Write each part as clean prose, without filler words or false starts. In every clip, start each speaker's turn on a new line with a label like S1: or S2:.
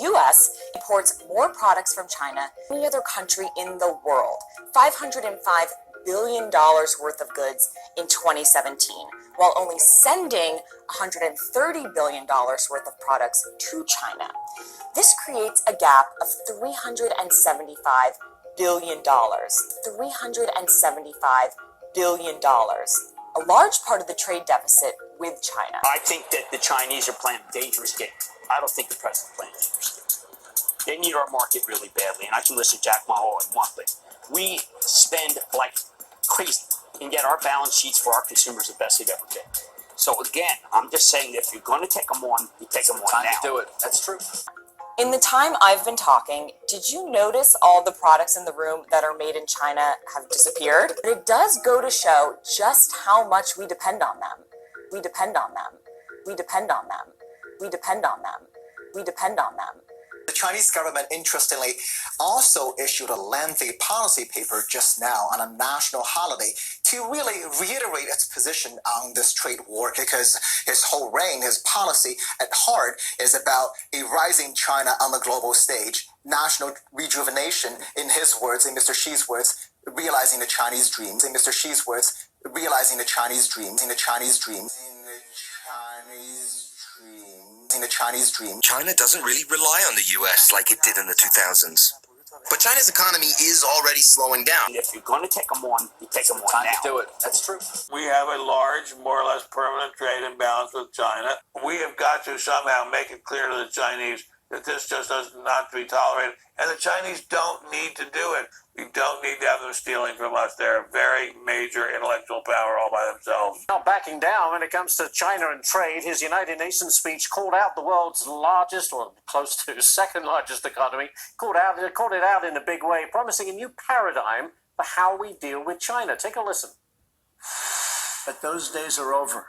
S1: U.S. imports more products from China than any other country in the world. $505 billion worth of goods in 2017, while only sending $130 billion worth of products to China. This creates a gap of $375 billion. $375 billion. A large part of the trade deficit with China.
S2: I think that the Chinese are playing a dangerous game. I don't think the president's playing a dangerous game. They need our market really badly, and I can listen to Jack Ma all I want, but we spend like crazy and get our balance sheets for our consumers the best they've ever been. So again, I'm just saying that if you're going to take them on, you take them on
S3: Time
S2: now.
S3: to do it. That's true.
S1: In the time I've been talking, did you notice all the products in the room that are made in China have disappeared? But it does go to show just how much we depend on them. We depend on them. We depend on them. We depend on them. We depend on them.
S4: The Chinese government, interestingly, also issued a lengthy policy paper just now on a national holiday to really reiterate its position on this trade war, because his whole reign, his policy at heart is about a rising China on the global stage, national rejuvenation, in his words, in Mr. Xi's words, realizing the Chinese dreams, in Mr. Xi's words, realizing the Chinese dreams, in the Chinese dreams, in the Chinese dreams, in the Chinese dream.
S5: China doesn't really rely on the U.S. like it did in the 2000s. But China's economy is already slowing down.
S2: If you're going to take them on, you take them on
S3: Time
S2: now.
S3: to do it. That's true.
S6: We have a large, more or less permanent trade imbalance with China. We have got to somehow make it clear to the Chinese that this just does not to be tolerated. And the Chinese don't need to do it. We don't need to have them stealing from us. They're a very major intellectual power all by themselves.
S7: Not backing down when it comes to China and trade. His United Nations speech called out the world's largest, or close to second largest economy, called it out in a big way, promising a new paradigm for how we deal with China. Take a listen.
S8: But those days are over.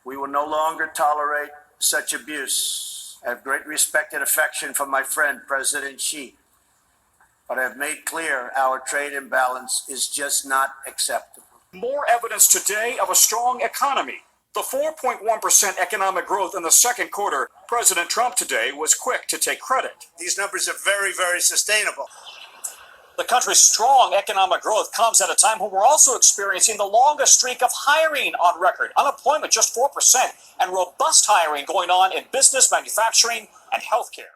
S8: We will no longer tolerate such abuse. I have great respect and affection for my friend, President Xi. But I have made clear our trade imbalance is just not acceptable.
S9: More evidence today of a strong economy. The 4.1% economic growth in the second quarter. President Trump today was quick to take credit.
S8: These numbers are very, very sustainable.
S9: The country's strong economic growth comes at a time when we're also experiencing the longest streak of hiring on record. Unemployment just 4%, and robust hiring going on in business, manufacturing, and healthcare.